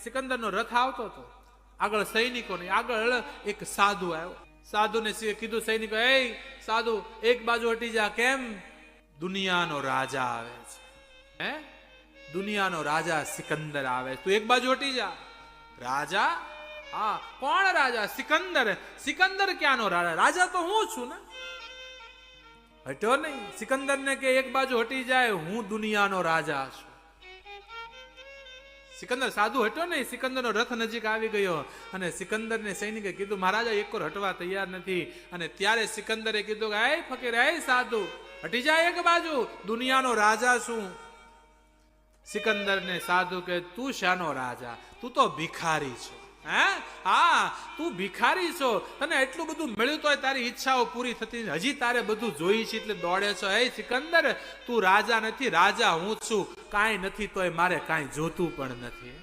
સિકંદરનો રથ આવતો હતો, આગળ સૈનિકો ને આગળ એક સાધુ આવ્યો. સાધુને કીધું સૈનિકો, એ સાધુ એક બાજુ હટી જા. કેમ? દુનિયાનો રાજા આવે છે, હે દુનિયાનો રાજા સિકંદર આવે, તું એક બાજુ હટી જા. રાજા? હા. કોણ રાજા? સિકંદર. સિકંદર ક્યાંનો રાજા? રાજા તો હું છું ને. હટ્યો નહીં. સિકંદર ને કે એક બાજુ હટી જાય, હું દુનિયાનો રાજા છું. સિકંદર સાધુ હટ્યો નહીં. સિકંદરનો રથ નજીક આવી ગયો અને સિકંદરને સૈનિકે કીધું, મહારાજા એક હટવા તૈયાર નથી. અને ત્યારે સિકંદરે કીધું, એ ફકીર, એ સાધુ, હટી જાય એક બાજુ, દુનિયાનો રાજા છું. સિકંદરને સાધુ કે, તું શાનો રાજા? તું તો ભિખારી છો. હે? હા, તું ભિખારી છો. તને એટલું બધું મળ્યું તોય તારી ઈચ્છાઓ પૂરી થતી, હજી તારે બધું જોઈ છે એટલે દોડે છો. હે સિકંદર, તું રાજા નથી, રાજા હું છું. કાંઈ નથી તોય મારે કાંઈ જોતું પણ નથી.